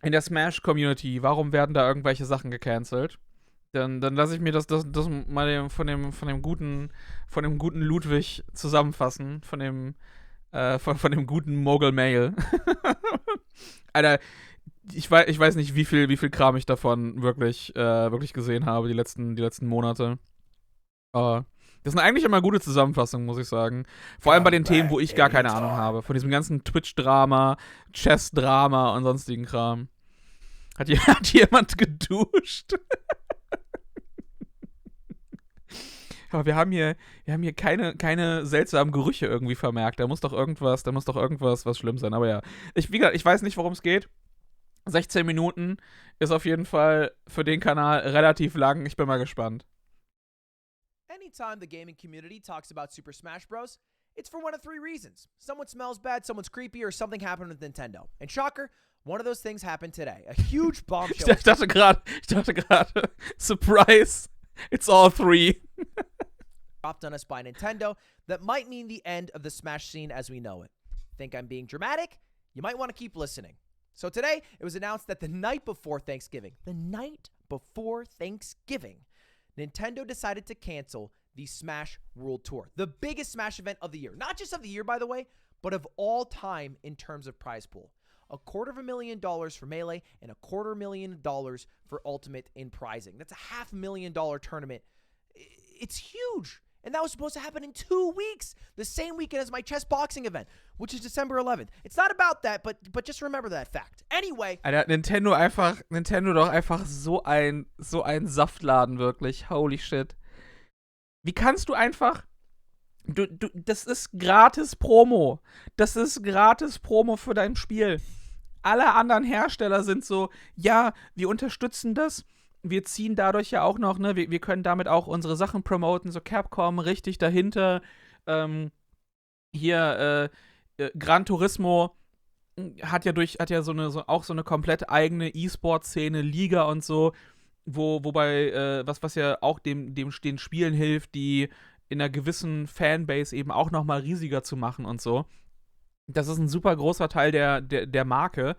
in der Smash-Community, warum werden da irgendwelche Sachen gecancelt? Dann lasse ich mir das mal von dem guten Ludwig zusammenfassen, von dem guten Mogul Mail. Alter, ich weiß nicht, wie viel Kram ich davon wirklich gesehen habe, die letzten Monate. Das sind eigentlich immer gute Zusammenfassungen, muss ich sagen. Vor allem bei den Themen, wo ich gar keine Ahnung habe. Von diesem ganzen Twitch-Drama, Chess-Drama und sonstigen Kram. Hat jemand geduscht? Aber wir haben hier keine seltsamen Gerüche irgendwie vermerkt. Da muss doch irgendwas was schlimm sein. Aber ja, wie gesagt, ich weiß nicht, worum es geht. 16 Minuten ist auf jeden Fall für den Kanal relativ lang. Ich bin mal gespannt. Anytime the gaming community talks about Super Smash Bros., it's for one of three reasons. Someone smells bad, someone's creepy, or something happened with Nintendo. And shocker, one of those things happened today. A huge bombshell. Ich dachte gerade, surprise, it's all three. Dropped on us by Nintendo that might mean the end of the Smash scene as we know it. Think I'm being dramatic? You might want to keep listening. So today, it was announced that the night before Thanksgiving, Nintendo decided to cancel the Smash World Tour, the biggest Smash event of the year. Not just of the year, by the way, but of all time in terms of prize pool. $250,000 for Melee and $250,000 for Ultimate in prizing. That's a $500,000 tournament. It's huge. And that was supposed to happen in 2 weeks, the same weekend as my chess boxing event, which is December 11th. It's not about that, but just remember that fact. Anyway. Alter, Nintendo doch einfach so ein Saftladen, wirklich. Holy shit. Wie kannst du einfach, das ist gratis Promo. Das ist gratis Promo für dein Spiel. Alle anderen Hersteller sind so, ja, wir unterstützen das. Wir ziehen dadurch ja auch noch, ne, wir können damit auch unsere Sachen promoten, so Capcom richtig dahinter. Gran Turismo hat ja auch so eine komplett eigene E-Sport-Szene, Liga und so, wobei, was ja auch den Spielen hilft, die in einer gewissen Fanbase eben auch noch mal riesiger zu machen und so. Das ist ein super großer Teil der Marke.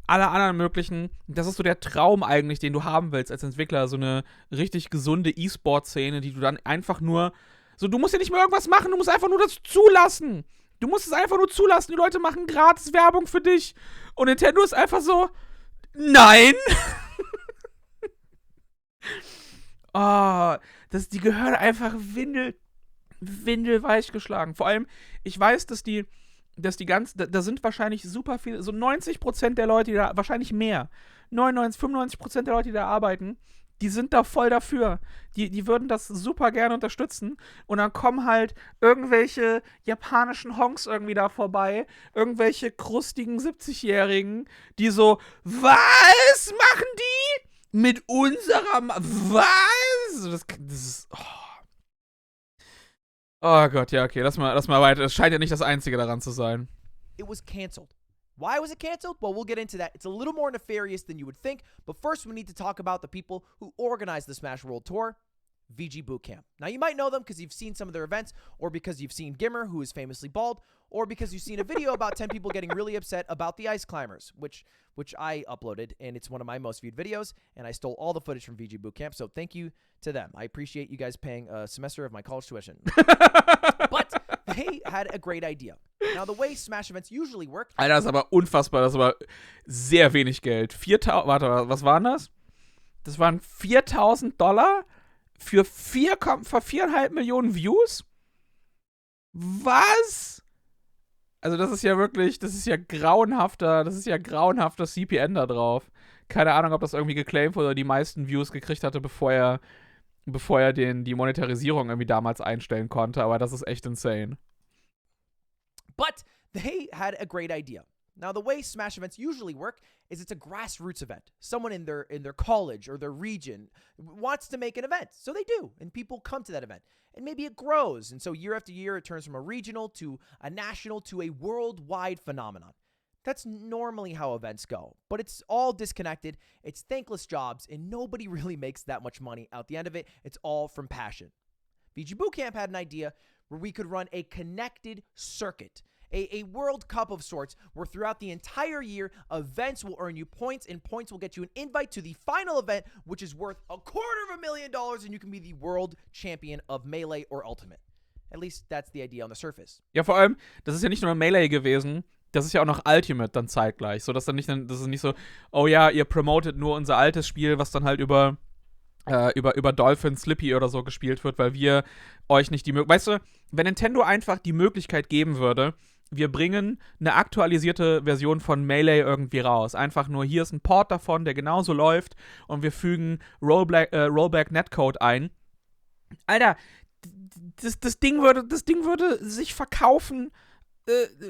Alle anderen möglichen, das ist so der Traum eigentlich, den du haben willst als Entwickler, so eine richtig gesunde E-Sport-Szene, die du dann einfach nur, so, du musst ja nicht mehr irgendwas machen, du musst einfach nur das zulassen. Du musst es einfach nur zulassen, die Leute machen gratis Werbung für dich. Und Nintendo ist einfach so, nein. Die gehören einfach windelweich geschlagen. Vor allem, ich weiß, da sind wahrscheinlich super viele, so 90% der Leute, die da, wahrscheinlich mehr, 95% der Leute, die da arbeiten, die sind da voll dafür. Die würden das super gerne unterstützen. Und dann kommen halt irgendwelche japanischen Honks irgendwie da vorbei, irgendwelche krustigen 70-Jährigen, die so, was machen die? Mit unserer, was? Das ist, oh Gott, ja, okay, lass mal weiter. Es scheint ja nicht das Einzige daran zu sein. It was canceled. Why was it canceled? Well, we'll get into that. It's a little more nefarious than you would think, but first we need to talk about the people who organized the Smash World Tour, VG Bootcamp. Now, you might know them because you've seen some of their events, or because you've seen Gimmer, who is famously bald, or because you've seen a video about 10 people getting really upset about the ice climbers, which I uploaded, and it's one of my most viewed videos, and I stole all the footage from VG Bootcamp, so thank you to them. I appreciate you guys paying a semester of my college tuition. But they had a great idea. Now, the way Smash events usually work. Alter, das ist aber unfassbar. Das ist aber sehr wenig Geld. 4.000, warte, was waren das? Das waren $4.000 für 4,5 Millionen Views? Was? Also, das ist ja grauenhafter CPN da drauf. Keine Ahnung, ob das irgendwie geclaimed wurde oder die meisten Views gekriegt hatte, bevor er die Monetarisierung irgendwie damals einstellen konnte, aber das ist echt insane. But they had a great idea. Now, the way Smash events usually work is it's a grassroots event. Someone in their college or their region wants to make an event, so they do, and people come to that event. And maybe it grows, and so year after year, it turns from a regional to a national to a worldwide phenomenon. That's normally how events go, but it's all disconnected. It's thankless jobs, and nobody really makes that much money out the end of it. It's all from passion. VG Bootcamp had an idea where we could run a connected circuit, A World Cup of sorts where throughout the entire year, events will earn you points, and points will get you an invite to the final event, which is worth $250,000, and you can be the world champion of Melee or Ultimate. At least that's the idea on the surface. Ja, vor allem, das ist ja nicht nur Melee gewesen, das ist ja auch noch Ultimate dann zeitgleich. So, dass dann nicht, das ist nicht so, oh ja, ihr promotet nur unser altes Spiel, was dann halt über Dolphin, Slippy oder so gespielt wird, weil wir euch nicht die Möglichkeit. Weißt du, wenn Nintendo einfach die Möglichkeit geben würde, wir bringen eine aktualisierte Version von Melee irgendwie raus. Einfach nur, hier ist ein Port davon, der genauso läuft, und wir fügen Rollback Netcode ein. Alter, das Ding würde sich verkaufen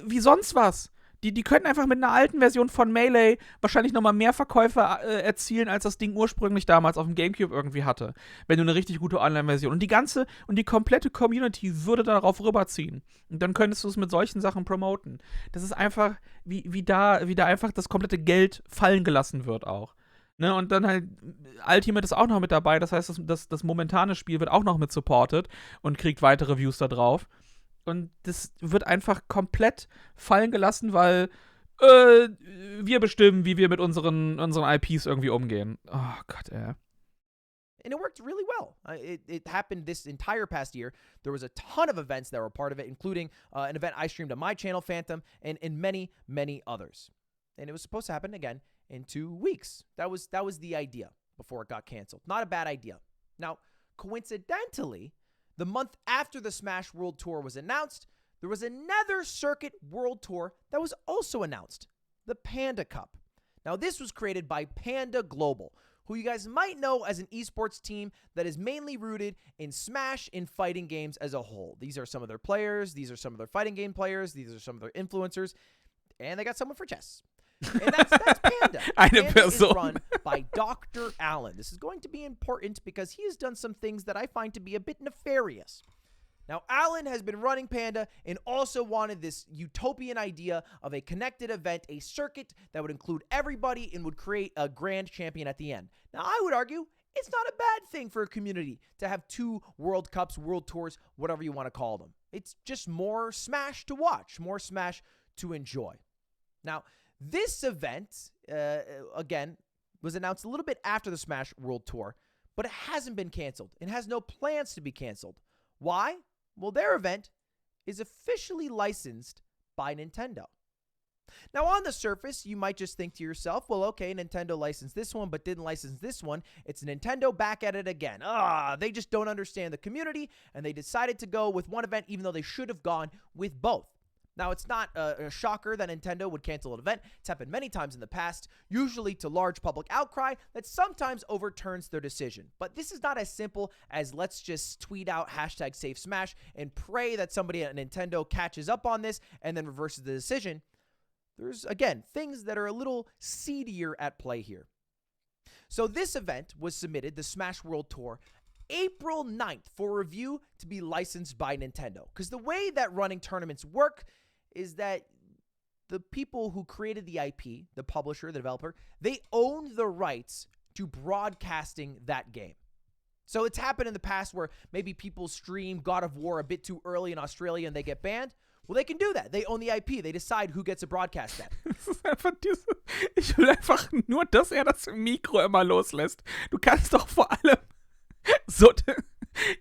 wie sonst was. Die könnten einfach mit einer alten Version von Melee wahrscheinlich nochmal mehr Verkäufe erzielen, als das Ding ursprünglich damals auf dem GameCube irgendwie hatte. Wenn du eine richtig gute Online-Version. Und die komplette Community würde darauf rüberziehen. Und dann könntest du es mit solchen Sachen promoten. Das ist einfach, wie da einfach das komplette Geld fallen gelassen wird auch. Ne? Und dann halt, Ultimate ist auch noch mit dabei. Das heißt, das momentane Spiel wird auch noch mit supported und kriegt weitere Views da drauf. Und das wird einfach komplett fallen gelassen, weil wir bestimmen, wie wir mit unseren IPs irgendwie umgehen. Oh Gott, ey. And it worked really well. It happened this entire past year. There was a ton of events that were part of it, including an event I streamed on my channel, Phantom, and many, many others. And it was supposed to happen again in 2 weeks. That was the idea before it got canceled. Not a bad idea. Now, coincidentally, the month after the Smash World Tour was announced, there was another Circuit World Tour that was also announced, the Panda Cup. Now, this was created by Panda Global, who you guys might know as an esports team that is mainly rooted in Smash and fighting games as a whole. These are some of their players, these are some of their fighting game players, these are some of their influencers, and they got someone for chess. And that's Panda. Panda is run by Dr. Allen. This is going to be important because he has done some things that I find to be a bit nefarious. Now, Allen has been running Panda and also wanted this utopian idea of a connected event, a circuit that would include everybody and would create a grand champion at the end. Now, I would argue it's not a bad thing for a community to have 2 World Cups, World Tours, whatever you want to call them. It's just more Smash to watch, more Smash to enjoy. Now, this event, again, was announced a little bit after the Smash World Tour, but it hasn't been canceled and has no plans to be canceled. Why? Well, their event is officially licensed by Nintendo. Now, on the surface, you might just think to yourself, well, okay, Nintendo licensed this one, but didn't license this one. It's Nintendo back at it again. They just don't understand the community, and they decided to go with one event, even though they should have gone with both. Now, it's not a shocker that Nintendo would cancel an event. It's happened many times in the past, usually to large public outcry that sometimes overturns their decision. But this is not as simple as let's just tweet out #SaveSmash and pray that somebody at Nintendo catches up on this and then reverses the decision. There's, again, things that are a little seedier at play here. So this event was submitted, the Smash World Tour, April 9th for review to be licensed by Nintendo. Because the way that running tournaments work is that the people who created the IP, the publisher, the developer, they own the rights to broadcasting that game. So it's happened in the past where maybe people stream God of War a bit too early in Australia and they get banned. Well, they can do that. They own the IP. They decide who gets to broadcast that. Ich will einfach nur, dass das Mikro immer loslässt. Du kannst doch vor allem so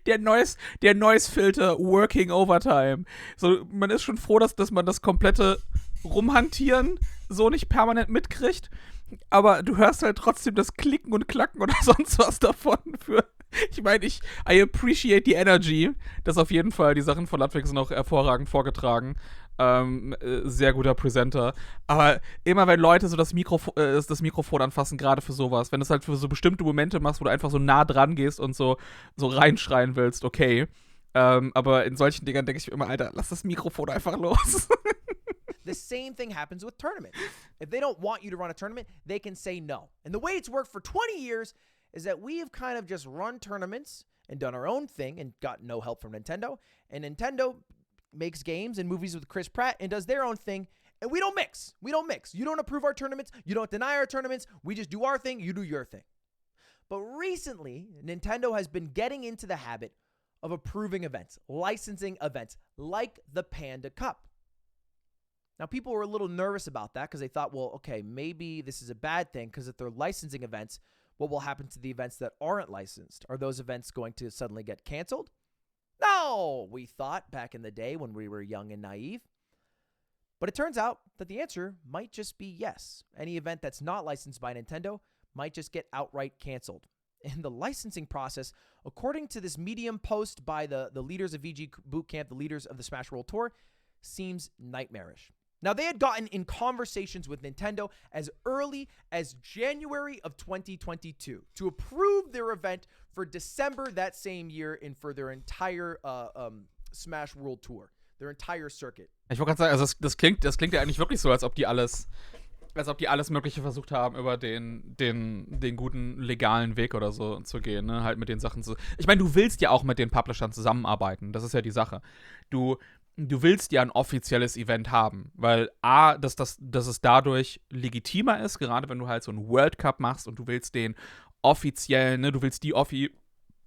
der Noise-Filter Working Overtime. So, man ist schon froh, dass man das komplette Rumhantieren so nicht permanent mitkriegt. Aber du hörst halt trotzdem das Klicken und Klacken oder sonst was davon. Ich meine, I appreciate the energy. Das auf jeden Fall. Die Sachen von Ludwig sind auch hervorragend vorgetragen. Sehr guter Presenter. Aber immer wenn Leute so das Mikrofon anfassen, gerade für sowas, wenn du es halt für so bestimmte Momente machst, wo du einfach so nah dran gehst und so reinschreien willst, okay. Aber in solchen Dingern denke ich mir immer, Alter, lass das Mikrofon einfach los. The same thing happens with tournaments. If they don't want you to run a tournament, they can say no. And the way it's worked for 20 years is that we have kind of just run tournaments and done our own thing and got no help from Nintendo. And Nintendo makes games and movies with Chris Pratt and does their own thing. And we don't mix. You don't approve our tournaments. You don't deny our tournaments. We just do our thing. You do your thing. But recently, Nintendo has been getting into the habit of approving events, licensing events like the Panda Cup. Now, people were a little nervous about that because they thought, well, okay, maybe this is a bad thing because if they're licensing events, what will happen to the events that aren't licensed? Are those events going to suddenly get canceled? No, we thought back in the day when we were young and naive. But it turns out that the answer might just be yes. Any event that's not licensed by Nintendo might just get outright canceled. And the licensing process, according to this Medium post by the leaders of VG Bootcamp, the leaders of the Smash World Tour, seems nightmarish. Now, they had gotten in conversations with Nintendo as early as January of 2022 to approve their event for December that same year and for their entire Smash World Tour, their entire circuit. Ich wollte gerade sagen, also das klingt ja eigentlich wirklich so, als ob die alles Mögliche versucht haben, über den guten legalen Weg oder so zu gehen, ne? Halt mit den Sachen zu. Ich meine, du willst ja auch mit den Publishern zusammenarbeiten. Das ist ja die Sache. Du willst ja ein offizielles Event haben, weil dass es dadurch legitimer ist, gerade wenn du halt so einen World Cup machst und du willst den offiziellen, ne, du willst die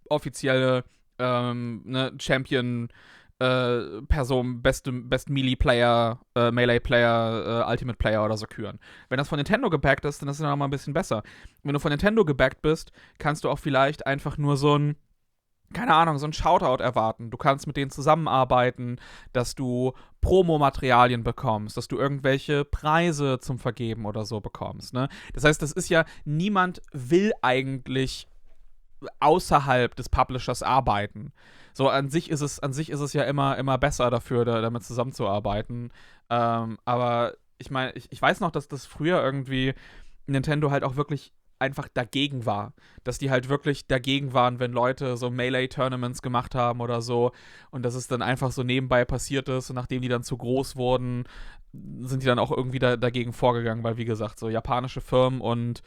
offizielle Champion Person, best Melee-Player, Melee-Player, Ultimate-Player oder so küren. Wenn das von Nintendo gebackt ist, dann ist es noch mal ein bisschen besser. Wenn du von Nintendo gebackt bist, kannst du auch vielleicht einfach nur so ein Shoutout erwarten. Du kannst mit denen zusammenarbeiten, dass du Promomaterialien bekommst, dass du irgendwelche Preise zum Vergeben oder so bekommst, ne? Das heißt, das ist ja, niemand will eigentlich außerhalb des Publishers arbeiten. So, an sich ist es ja immer besser dafür, damit zusammenzuarbeiten. Aber ich meine, ich weiß noch, dass das früher irgendwie Nintendo halt auch wirklich einfach dagegen war. Dass die halt wirklich dagegen waren, wenn Leute so Melee-Tournaments gemacht haben oder so und dass es dann einfach so nebenbei passiert ist und nachdem die dann zu groß wurden, sind die dann auch irgendwie dagegen vorgegangen, weil wie gesagt, so japanische Firmen und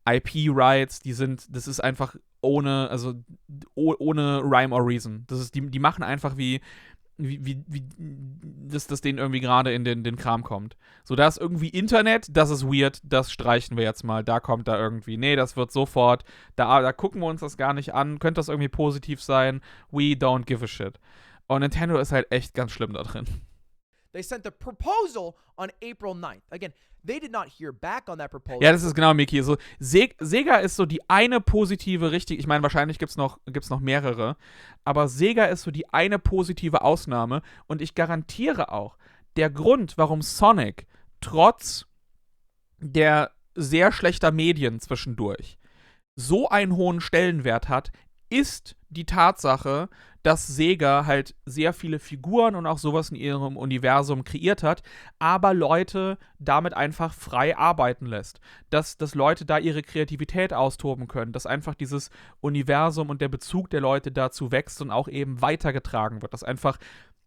IP-Rights, das ist einfach ohne Rhyme or Reason. Das ist, die machen einfach wie das denen irgendwie gerade in den Kram kommt. So, da ist irgendwie Internet, das ist weird, das streichen wir jetzt mal. Da kommt da irgendwie, nee, das wird sofort, da gucken wir uns das gar nicht an. Könnte das irgendwie positiv sein? We don't give a shit. Und Nintendo ist halt echt ganz schlimm da drin. They sent the proposal on April 9th. Again, they did not hear back on that proposal. Ja, das ist genau, Miki. So, Sega ist so die eine positive, richtig, ich meine, wahrscheinlich gibt's noch mehrere, aber Sega ist so die eine positive Ausnahme und ich garantiere auch, der Grund, warum Sonic trotz der sehr schlechter Medien zwischendurch so einen hohen Stellenwert hat, ist die Tatsache, dass Sega halt sehr viele Figuren und auch sowas in ihrem Universum kreiert hat, aber Leute damit einfach frei arbeiten lässt. Dass Leute da ihre Kreativität austoben können, dass einfach dieses Universum und der Bezug der Leute dazu wächst und auch eben weitergetragen wird. Dass einfach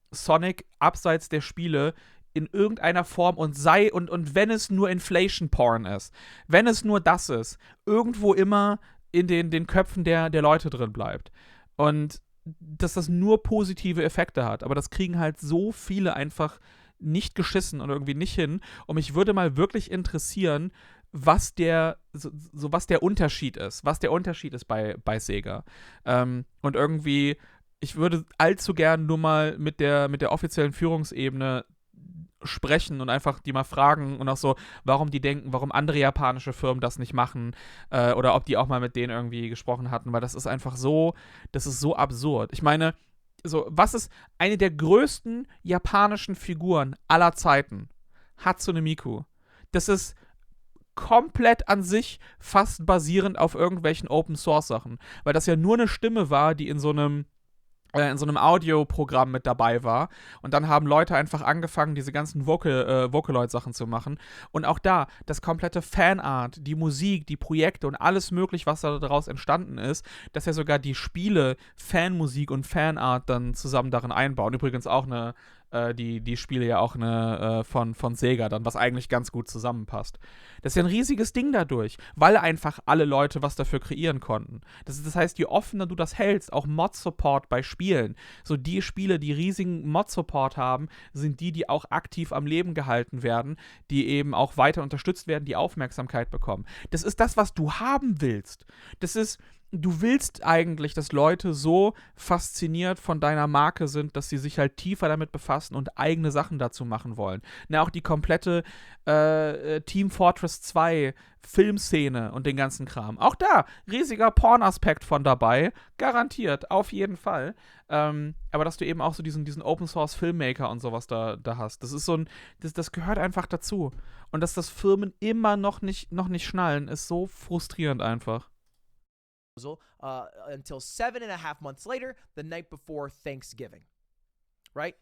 Sonic abseits der Spiele in irgendeiner Form und wenn es nur Inflation Porn ist, wenn es nur das ist, irgendwo immer in den Köpfen der Leute drin bleibt. Und dass das nur positive Effekte hat. Aber das kriegen halt so viele einfach nicht geschissen und irgendwie nicht hin. Und mich würde mal wirklich interessieren, was der Unterschied ist. Was der Unterschied ist bei Sega. Und irgendwie, ich würde allzu gern nur mal mit der offiziellen Führungsebene sprechen und einfach die mal fragen und auch so, warum die denken, warum andere japanische Firmen das nicht machen oder ob die auch mal mit denen irgendwie gesprochen hatten, weil das ist einfach so, das ist so absurd. Ich meine, so, was ist eine der größten japanischen Figuren aller Zeiten? Hatsune Miku. Das ist komplett an sich fast basierend auf irgendwelchen Open-Source-Sachen, weil das ja nur eine Stimme war, die in so einem Audioprogramm mit dabei war. Und dann haben Leute einfach angefangen, diese ganzen Vocaloid-Sachen zu machen. Und auch da, das komplette Fanart, die Musik, die Projekte und alles mögliche, was da daraus entstanden ist, dass ja sogar die Spiele Fanmusik und Fanart dann zusammen darin einbauen. Übrigens auch die Spiele ja auch von Sega dann, was eigentlich ganz gut zusammenpasst. Das ist ja ein riesiges Ding dadurch, weil einfach alle Leute was dafür kreieren konnten. Das heißt, je offener du das hältst, auch Mod-Support bei Spielen, so die Spiele, die riesigen Mod-Support haben, sind die auch aktiv am Leben gehalten werden, die eben auch weiter unterstützt werden, die Aufmerksamkeit bekommen. Das ist das, was du haben willst. Das ist du willst eigentlich, dass Leute so fasziniert von deiner Marke sind, dass sie sich halt tiefer damit befassen und eigene Sachen dazu machen wollen. Na, auch die komplette Team Fortress 2 Filmszene und den ganzen Kram. Auch da, riesiger Porn-Aspekt von dabei. Garantiert, auf jeden Fall. Aber dass du eben auch so diesen Open-Source-Filmmaker und sowas da hast. Das ist so ein, das gehört einfach dazu. Und dass das Firmen immer noch nicht schnallen, ist so frustrierend einfach. Until 7.5 months later, the night before Thanksgiving, right?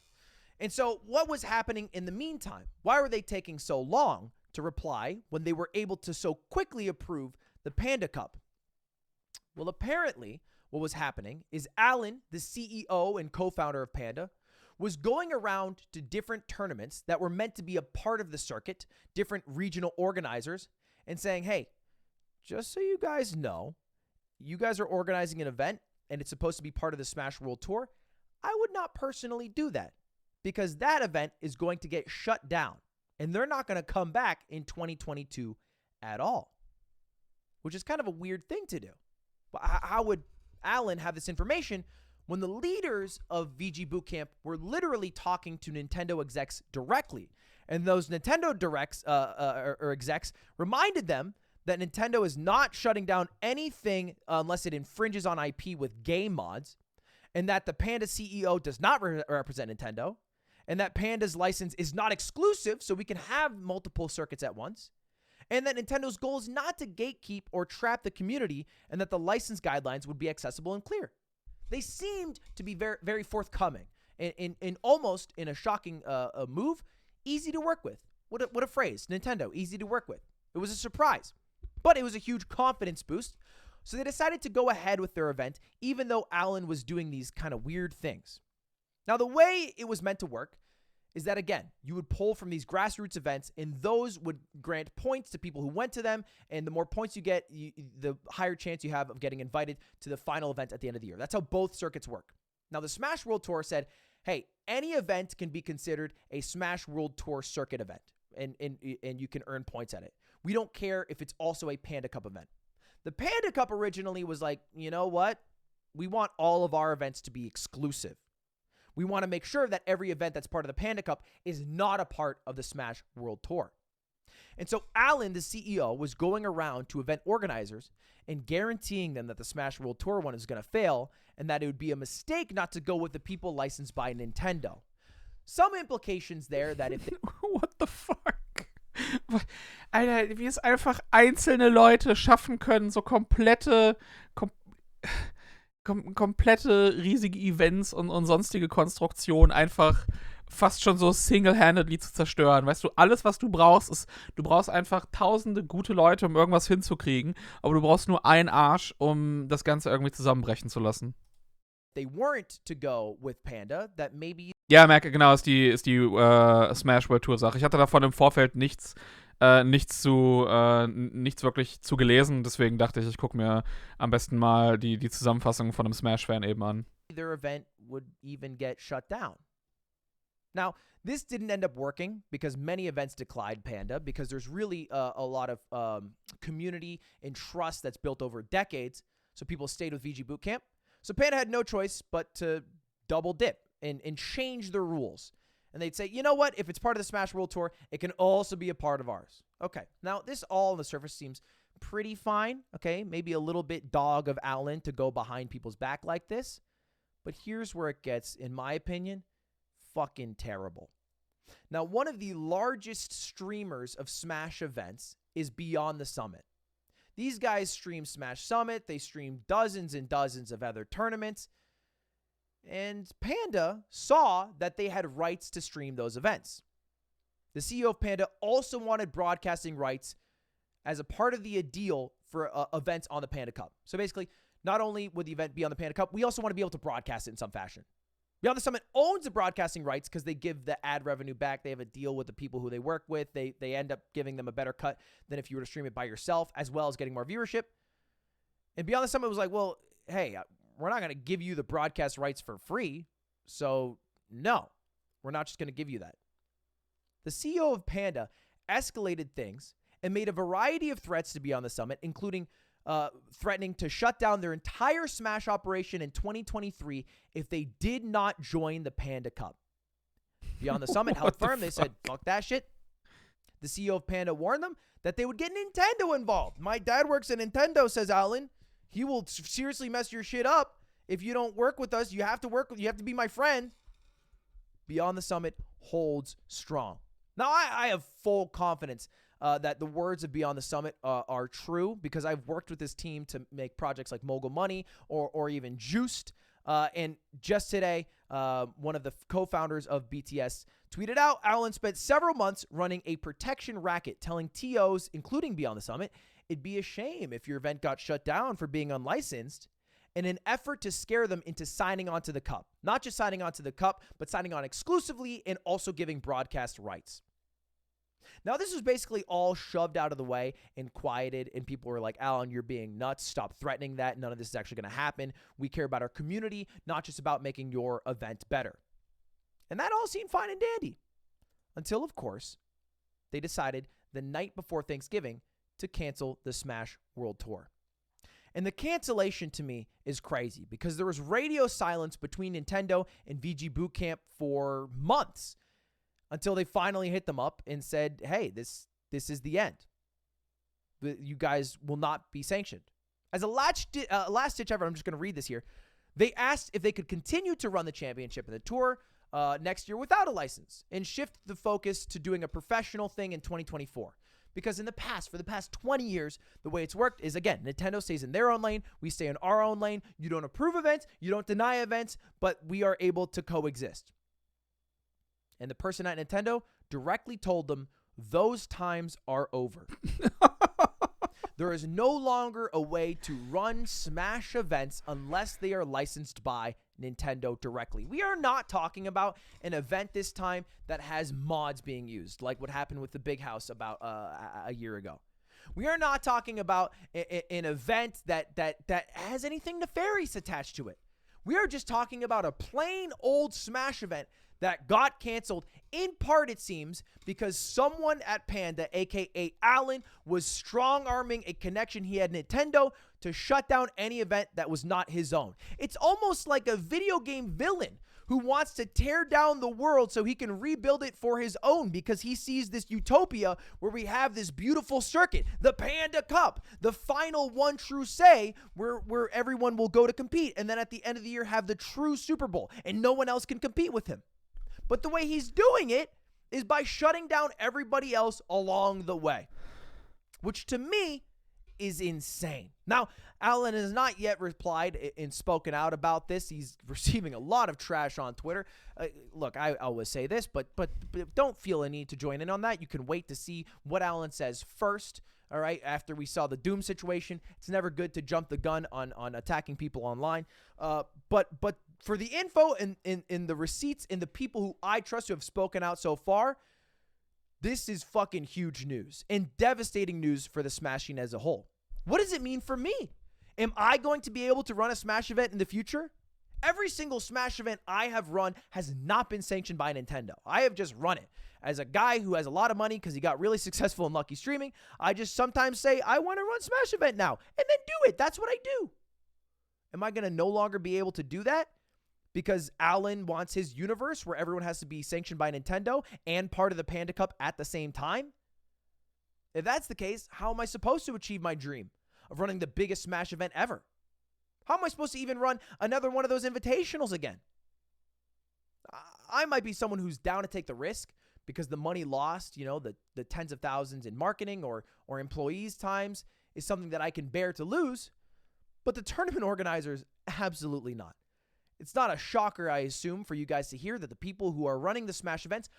And so what was happening in the meantime? Why were they taking so long to reply when they were able to so quickly approve the Panda Cup? Well, apparently what was happening is Alan, the CEO and co-founder of Panda, was going around to different tournaments that were meant to be a part of the circuit, different regional organizers, and saying, hey, just so you guys know, you guys are organizing an event and it's supposed to be part of the Smash World Tour. I would not personally do that because that event is going to get shut down and they're not going to come back in 2022 at all, which is kind of a weird thing to do. But how would Alan have this information when the leaders of VG Bootcamp were literally talking to Nintendo execs directly? And those Nintendo execs reminded them that Nintendo is not shutting down anything unless it infringes on IP with game mods, and that the Panda CEO does not represent Nintendo, and that Panda's license is not exclusive, so we can have multiple circuits at once, and that Nintendo's goal is not to gatekeep or trap the community, and that the license guidelines would be accessible and clear. They seemed to be very, very forthcoming, in almost in a shocking move, easy to work with. What a phrase, Nintendo, easy to work with. It was a surprise. But it was a huge confidence boost, so they decided to go ahead with their event, even though Alan was doing these kind of weird things. Now, the way it was meant to work is that, again, you would pull from these grassroots events, and those would grant points to people who went to them, and the more points you get, the higher chance you have of getting invited to the final event at the end of the year. That's how both circuits work. Now, the Smash World Tour said, hey, any event can be considered a Smash World Tour circuit event, and you can earn points at it. We don't care if it's also a Panda Cup event. The Panda Cup originally was like, you know what? We want all of our events to be exclusive. We want to make sure that every event that's part of the Panda Cup is not a part of the Smash World Tour. And so Alan, the CEO, was going around to event organizers and guaranteeing them that the Smash World Tour one is going to fail and that it would be a mistake not to go with the people licensed by Nintendo. Some implications there that if they What the fuck? Alter, wie es einfach einzelne Leute schaffen können, so komplette riesige Events und sonstige Konstruktionen einfach fast schon so single-handedly zu zerstören. Weißt du, alles, was du brauchst, ist, du brauchst einfach tausende gute Leute, um irgendwas hinzukriegen, aber du brauchst nur einen Arsch, um das Ganze irgendwie zusammenbrechen zu lassen. they weren't to go with Panda, that maybe. Ja, merke, genau, ist die Smash World Tour Sache. Ich hatte davon im Vorfeld nichts wirklich zu gelesen, deswegen dachte ich gucke mir am besten mal die Zusammenfassung von einem Smash-Fan eben an. Their event would even get shut down. Now, this didn't end up working because many events declined Panda because there's really a lot of community and trust that's built over decades, so people stayed with VG Bootcamp. So Panda had no choice but to double dip and change their rules. And they'd say, you know what? If it's part of the Smash World Tour, it can also be a part of ours. Okay. Now, this all on the surface seems pretty fine. Okay. Maybe a little bit dog of Alan to go behind people's back like this. But here's where it gets, in my opinion, fucking terrible. Now, one of the largest streamers of Smash events is Beyond the Summit. These guys stream Smash Summit. They stream dozens and dozens of other tournaments. And Panda saw that they had rights to stream those events. The CEO of Panda also wanted broadcasting rights as a part of the deal for events on the Panda Cup. So basically, not only would the event be on the Panda Cup, we also want to be able to broadcast it in some fashion. Beyond the Summit owns the broadcasting rights because they give the ad revenue back. They have a deal with the people who they work with. They end up giving them a better cut than if you were to stream it by yourself, as well as getting more viewership. And Beyond the Summit was like, well, hey, we're not going to give you the broadcast rights for free. So no, we're not just going to give you that. The CEO of Panda escalated things and made a variety of threats to Beyond the Summit, including threatening to shut down their entire Smash operation in 2023 if they did not join the Panda Cup. Beyond the Summit held firm. They said, fuck that shit. The CEO of Panda warned them that they would get Nintendo involved. My dad works at Nintendo, says Alan. He will seriously mess your shit up if you don't work with us. You have to be my friend. Beyond the Summit holds strong. Now, I have full confidence that the words of Beyond the Summit are true because I've worked with this team to make projects like Mogul Money or even Juiced. And just today, one of the co-founders of BTS tweeted out, Alan spent several months running a protection racket, telling TOs, including Beyond the Summit, it'd be a shame if your event got shut down for being unlicensed, in an effort to scare them into signing on to the cup. Not just signing on to the cup, but signing on exclusively and also giving broadcast rights. Now, this was basically all shoved out of the way and quieted, and people were like, Alan, you're being nuts. Stop threatening that. None of this is actually going to happen. We care about our community, not just about making your event better. And that all seemed fine and dandy. Until, of course, they decided the night before Thanksgiving to cancel the Smash World Tour. And the cancellation to me is crazy because there was radio silence between Nintendo and VG Bootcamp for months until they finally hit them up and said, hey, this is the end. You guys will not be sanctioned. As a last-ditch effort, I'm just going to read this here. They asked if they could continue to run the championship and the tour next year without a license and shift the focus to doing a professional thing in 2024. Because for the past 20 years, the way it's worked is, again, Nintendo stays in their own lane. We stay in our own lane. You don't approve events. You don't deny events. But we are able to coexist. And the person at Nintendo directly told them those times are over. There is no longer a way to run Smash events unless they are licensed by Nintendo directly. We are not talking about an event this time that has mods being used, like what happened with the Big House about a year ago. We are not talking about an event that has anything nefarious attached to it. We are just talking about a plain old Smash event that got canceled, in part, it seems, because someone at Panda, a.k.a. Alan, was strong-arming a connection he had Nintendo to shut down any event that was not his own. It's almost like a video game villain who wants to tear down the world so he can rebuild it for his own because he sees this utopia where we have this beautiful circuit, the Panda Cup, the final one true say where everyone will go to compete, and then at the end of the year have the true Super Bowl, and no one else can compete with him. But the way he's doing it is by shutting down everybody else along the way, which to me is insane. Now, Alan has not yet replied and spoken out about this. He's receiving a lot of trash on Twitter. Look, I always say this, but don't feel a need to join in on that. You can wait to see what Alan says first. All right, after we saw the Doom situation, it's never good to jump the gun on attacking people online. But for the info and the receipts and the people who I trust who have spoken out so far, this is fucking huge news and devastating news for the Smash scene as a whole. What does it mean for me? Am I going to be able to run a Smash event in the future? Every single Smash event I have run has not been sanctioned by Nintendo. I have just run it. As a guy who has a lot of money because he got really successful in Lucky Streaming, I just sometimes say, I want to run Smash event now, and then do it. That's what I do. Am I going to no longer be able to do that because Alan wants his universe where everyone has to be sanctioned by Nintendo and part of the Panda Cup at the same time? If that's the case, how am I supposed to achieve my dream of running the biggest Smash event ever? How am I supposed to even run another one of those invitationals again? I might be someone who's down to take the risk because the money lost, the tens of thousands in marketing or employees' times is something that I can bear to lose. But the tournament organizers, absolutely not. It's not a shocker, I assume, for you guys to hear that the people who are running the Smash events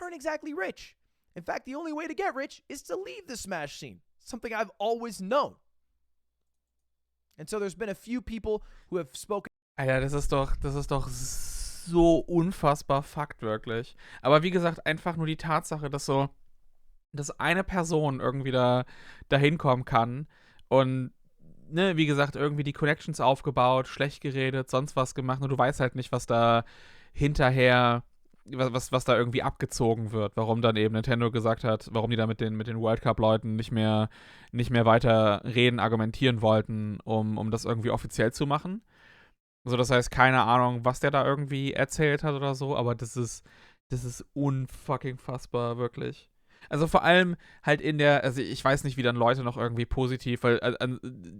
aren't exactly rich. In fact, the only way to get rich is to leave the Smash scene, something I've always known. And so there's been a few people who have spoken. Alter, das ist doch so unfassbar Fakt, wirklich. Aber wie gesagt, einfach nur die Tatsache, dass eine Person irgendwie da hinkommen kann und, ne, wie gesagt, irgendwie die Connections aufgebaut, schlecht geredet, sonst was gemacht und du weißt halt nicht, was da hinterher was da irgendwie abgezogen wird, warum dann eben Nintendo gesagt hat, warum die da mit den World Cup-Leuten nicht mehr weiter reden, argumentieren wollten, um das irgendwie offiziell zu machen. Also das heißt, keine Ahnung, was der da irgendwie erzählt hat oder so, aber das ist unfucking fassbar, wirklich. Also vor allem halt also ich weiß nicht, wie dann Leute noch irgendwie positiv, weil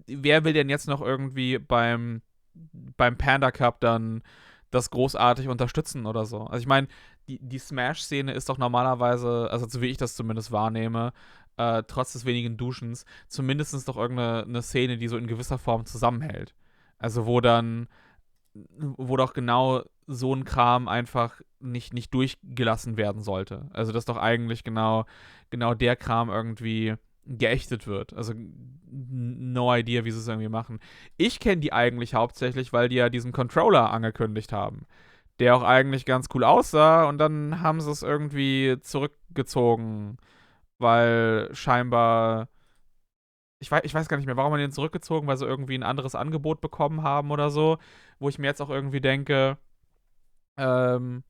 wer will denn jetzt noch irgendwie beim Panda Cup dann das großartig unterstützen oder so? Also ich meine, die Smash-Szene ist doch normalerweise, also so wie ich das zumindest wahrnehme, trotz des wenigen Duschens, zumindest doch irgendeine Szene, die so in gewisser Form zusammenhält. Also wo doch genau so ein Kram einfach nicht durchgelassen werden sollte. Also dass doch eigentlich genau der Kram irgendwie geächtet wird. Also no idea, wie sie es irgendwie machen. Ich kenne die eigentlich hauptsächlich, weil die ja diesen Controller angekündigt haben, der auch eigentlich ganz cool aussah und dann haben sie es irgendwie zurückgezogen, weil scheinbar ich weiß gar nicht mehr, warum man den zurückgezogen, weil sie irgendwie ein anderes Angebot bekommen haben oder so, wo ich mir jetzt auch irgendwie denke, ähm,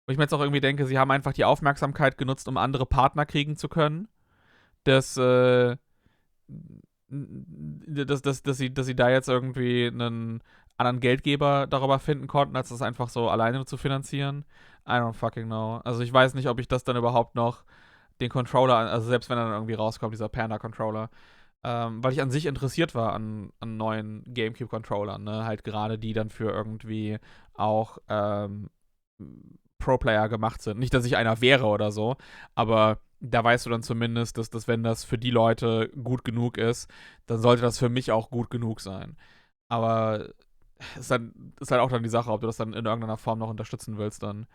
sie haben einfach die Aufmerksamkeit genutzt, um andere Partner kriegen zu können. Dass, dass sie da jetzt irgendwie einen anderen Geldgeber darüber finden konnten, als das einfach so alleine zu finanzieren. I don't fucking know. Also ich weiß nicht, ob ich das dann überhaupt noch den Controller, also selbst wenn er dann irgendwie rauskommt, dieser Panda-Controller, weil ich an sich interessiert war an neuen GameCube-Controllern, ne? Halt gerade die dann für irgendwie auch Pro-Player gemacht sind. Nicht, dass ich einer wäre oder so, aber da weißt du dann zumindest, dass wenn das für die Leute gut genug ist, dann sollte das für mich auch gut genug sein. Aber ist halt auch dann die Sache, ob du das dann in irgendeiner Form noch unterstützen willst dann.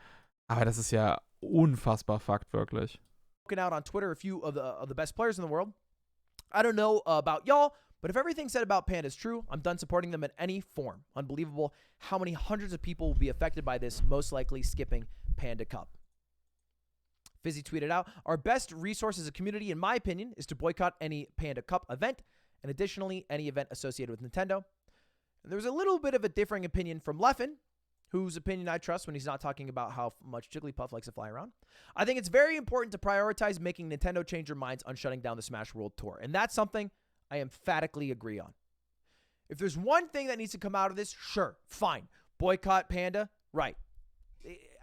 Aber das ist ja unfassbar Fakt, wirklich. Out on Twitter a few of the best players in the world. I don't know about y'all, but if everything said about Panda is true, I'm done supporting them in any form. Unbelievable how many hundreds of people will be affected by this, most likely skipping Panda Cup. Fizzy tweeted out, our best resource as a community, in my opinion, is to boycott any Panda Cup event, and additionally, any event associated with Nintendo. And there was a little bit of a differing opinion from Leffen, whose opinion I trust when he's not talking about how much Jigglypuff likes to fly around. I think it's very important to prioritize making Nintendo change their minds on shutting down the Smash World Tour, and that's something I emphatically agree on. If there's one thing that needs to come out of this, sure, fine. Boycott Panda, right.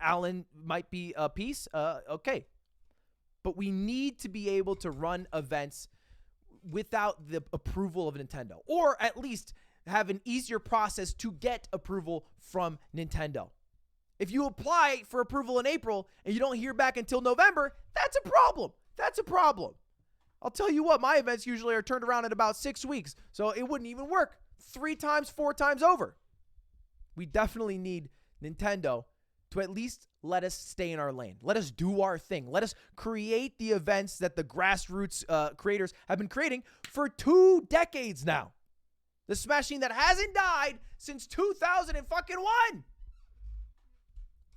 Alan might be a piece, okay. But we need to be able to run events without the approval of Nintendo, or at least have an easier process to get approval from Nintendo. If you apply for approval in April and you don't hear back until November, that's a problem. That's a problem. I'll tell you what, my events usually are turned around in about 6 weeks, so it wouldn't even work 3 times, 4 times over. We definitely need Nintendo to at least let us stay in our lane. Let us do our thing. Let us create the events that the grassroots creators have been creating for 2 decades now. The Smash scene that hasn't died since 2001.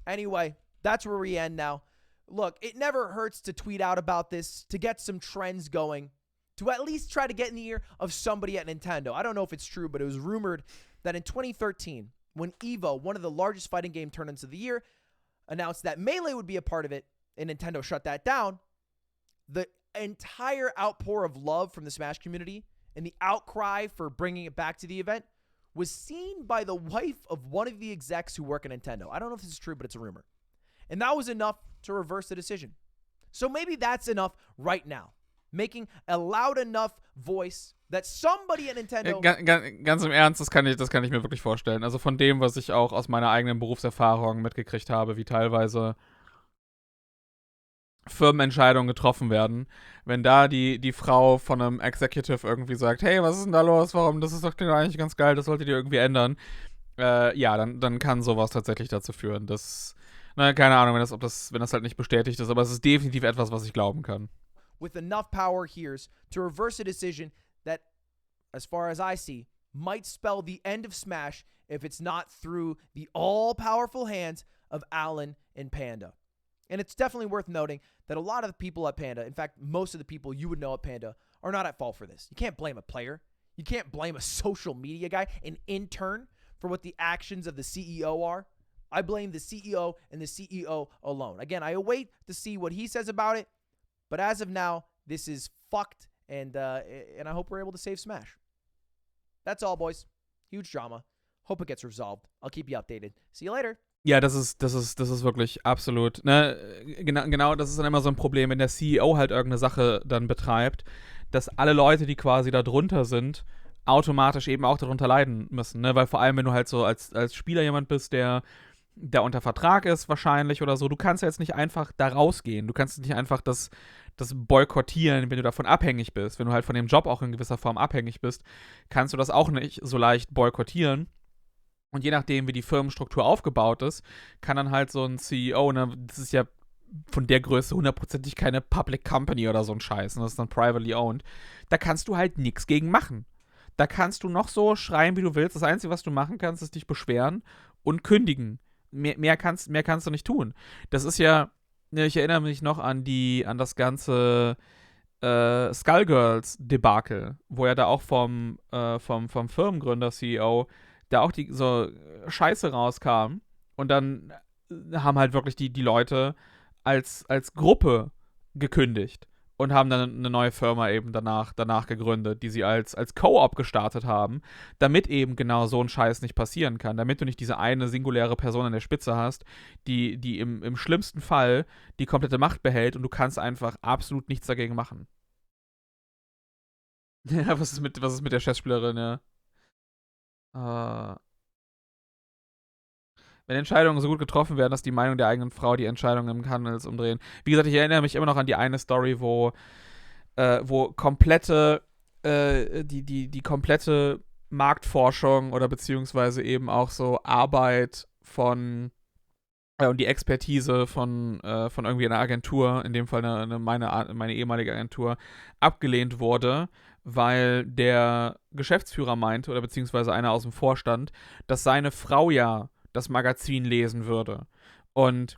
Anyway, that's where we end now. Look, it never hurts to tweet out about this, to get some trends going, to at least try to get in the ear of somebody at Nintendo. I don't know if it's true, but it was rumored that in 2013, when EVO, one of the largest fighting game tournaments of the year, announced that Melee would be a part of it, and Nintendo shut that down, the entire outpour of love from the Smash community and the outcry for bringing it back to the event was seen by the wife of one of the execs who work at Nintendo. I don't know if this is true, but it's a rumor. And that was enough to reverse the decision. So maybe that's enough right now. Making a loud enough voice that somebody at Nintendo... Ganz im Ernst, das kann ich mir wirklich vorstellen. Also von dem, was ich auch aus meiner eigenen Berufserfahrung mitgekriegt habe, wie teilweise Firmenentscheidungen getroffen werden, wenn da die Frau von einem Executive irgendwie sagt, hey, was ist denn da los, warum, das ist doch eigentlich ganz geil, das solltet ihr irgendwie ändern, ja, dann kann sowas tatsächlich dazu führen, dass, keine Ahnung, wenn das halt nicht bestätigt ist, aber es ist definitiv etwas, was ich glauben kann. With enough power here to reverse a decision that, as far as I see, might spell the end of Smash if it's not through the all-powerful hands of Alan and Panda. And it's definitely worth noting that a lot of the people at Panda, in fact, most of the people you would know at Panda, are not at fault for this. You can't blame a player. You can't blame a social media guy, an intern, for what the actions of the CEO are. I blame the CEO and the CEO alone. Again, I await to see what he says about it, but as of now, this is fucked, and I hope we're able to save Smash. That's all, boys. Huge drama. Hope it gets resolved. I'll keep you updated. See you later. Ja, das ist wirklich absolut, ne, genau, das ist dann immer so ein Problem, wenn der CEO halt irgendeine Sache dann betreibt, dass alle Leute, die quasi da drunter sind, automatisch eben auch darunter leiden müssen, ne, weil vor allem, wenn du halt so als Spieler jemand bist, der unter Vertrag ist wahrscheinlich oder so, du kannst ja jetzt nicht einfach da rausgehen, du kannst nicht einfach das boykottieren, wenn du davon abhängig bist, wenn du halt von dem Job auch in gewisser Form abhängig bist, kannst du das auch nicht so leicht boykottieren. Und je nachdem, wie die Firmenstruktur aufgebaut ist, kann dann halt so ein CEO, ne, das ist ja von der Größe hundertprozentig keine Public Company oder so ein Scheiß, ne, das ist dann privately owned, da kannst du halt nichts gegen machen. Da kannst du noch so schreien, wie du willst. Das Einzige, was du machen kannst, ist dich beschweren und kündigen. Mehr kannst du nicht tun. Das ist ja, ne, ich erinnere mich noch an das ganze Skullgirls-Debakel, wo ja da auch vom Firmengründer, CEO, da auch die so Scheiße rauskam und dann haben halt wirklich die Leute als Gruppe gekündigt und haben dann eine neue Firma eben danach gegründet, die sie als Co-op gestartet haben, damit eben genau so ein Scheiß nicht passieren kann, damit du nicht diese eine singuläre Person an der Spitze hast, die im schlimmsten Fall die komplette Macht behält und du kannst einfach absolut nichts dagegen machen. Ja, was ist mit der Chessspielerin, ja? Wenn Entscheidungen so gut getroffen werden, dass die Meinung der eigenen Frau die Entscheidungen im Handels umdrehen. Wie gesagt, ich erinnere mich immer noch an die eine Story, wo komplette die komplette Marktforschung oder beziehungsweise eben auch so Arbeit von und die Expertise von irgendwie einer Agentur, in dem Fall meine ehemalige Agentur, abgelehnt wurde, weil der Geschäftsführer meinte, oder beziehungsweise einer aus dem Vorstand, dass seine Frau ja das Magazin lesen würde. Und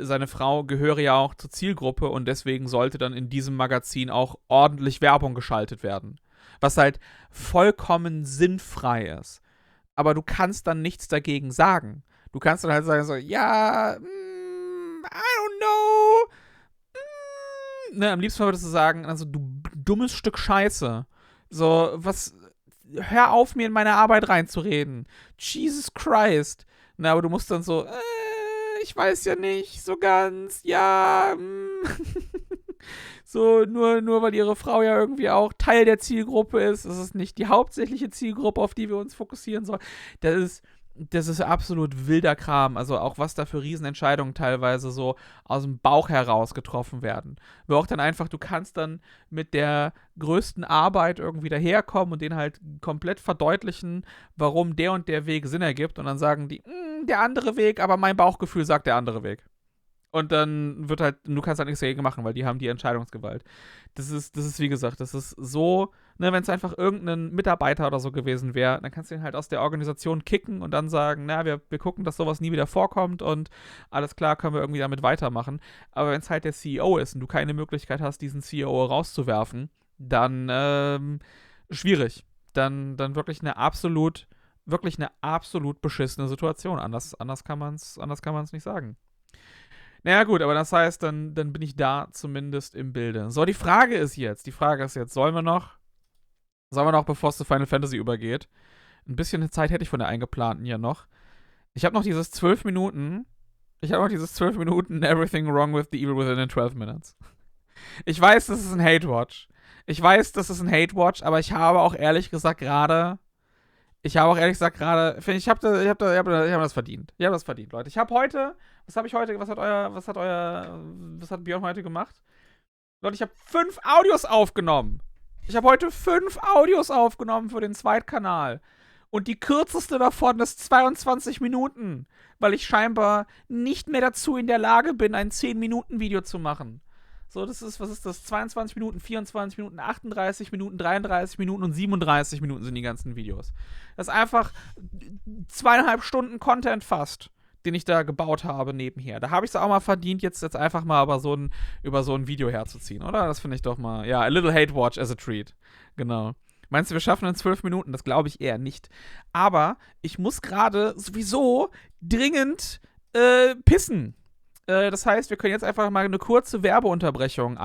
seine Frau gehöre ja auch zur Zielgruppe und deswegen sollte dann in diesem Magazin auch ordentlich Werbung geschaltet werden. Was halt vollkommen sinnfrei ist. Aber du kannst dann nichts dagegen sagen. Du kannst dann halt sagen so, ja, I don't know. Ne, am liebsten würdest du sagen, also du dummes Stück Scheiße. So, was, hör auf, mir in meine Arbeit reinzureden. Jesus Christ. Na, aber du musst dann so, ich weiß ja nicht, so ganz, ja, so, nur weil ihre Frau ja irgendwie auch Teil der Zielgruppe ist, ist es nicht die hauptsächliche Zielgruppe, auf die wir uns fokussieren sollen. Das ist absolut wilder Kram. Also auch was da für Riesenentscheidungen teilweise so aus dem Bauch heraus getroffen werden. Wo auch dann einfach, du kannst dann mit der größten Arbeit irgendwie daherkommen und denen halt komplett verdeutlichen, warum der und der Weg Sinn ergibt. Und dann sagen die, der andere Weg, aber mein Bauchgefühl sagt der andere Weg. Und dann wird halt, du kannst halt nichts dagegen machen, weil die haben die Entscheidungsgewalt. Das ist wie gesagt, das ist so, ne, wenn es einfach irgendein Mitarbeiter oder so gewesen wäre, dann kannst du ihn halt aus der Organisation kicken und dann sagen, na, wir gucken, dass sowas nie wieder vorkommt und alles klar, können wir irgendwie damit weitermachen. Aber wenn es halt der CEO ist und du keine Möglichkeit hast, diesen CEO rauszuwerfen, dann schwierig. Dann wirklich eine absolut beschissene Situation. Anders kann man es nicht sagen. Naja gut, aber das heißt, dann bin ich da zumindest im Bilde. So, die Frage ist jetzt, sollen wir noch, bevor es zu Final Fantasy übergeht, ein bisschen Zeit hätte ich von der eingeplanten ja noch. Ich habe noch dieses 12 Minuten Everything Wrong with the Evil Within in 12 Minutes. Ich weiß, das ist ein Hate-Watch. Aber ich habe auch ehrlich gesagt gerade, ich habe das verdient. Ich habe das verdient, Leute. Was hat Björn heute gemacht? Leute, ich habe 5 Audios aufgenommen. Ich habe heute 5 Audios aufgenommen für den Zweitkanal. Und die kürzeste davon ist 22 Minuten, weil ich scheinbar nicht mehr dazu in der Lage bin, ein 10-Minuten-Video zu machen. So, was ist das? 22 Minuten, 24 Minuten, 38 Minuten, 33 Minuten und 37 Minuten sind die ganzen Videos. Das ist einfach 2,5 Stunden Content fast, den ich da gebaut habe nebenher. Da habe ich es auch mal verdient, jetzt einfach mal über so ein Video herzuziehen, oder? Das finde ich doch mal, ja, a little hate watch as a treat. Genau. Meinst du, wir schaffen in 12 Minuten? Das glaube ich eher nicht. Aber ich muss gerade sowieso dringend pissen. Das heißt, wir können jetzt einfach mal eine kurze Werbeunterbrechung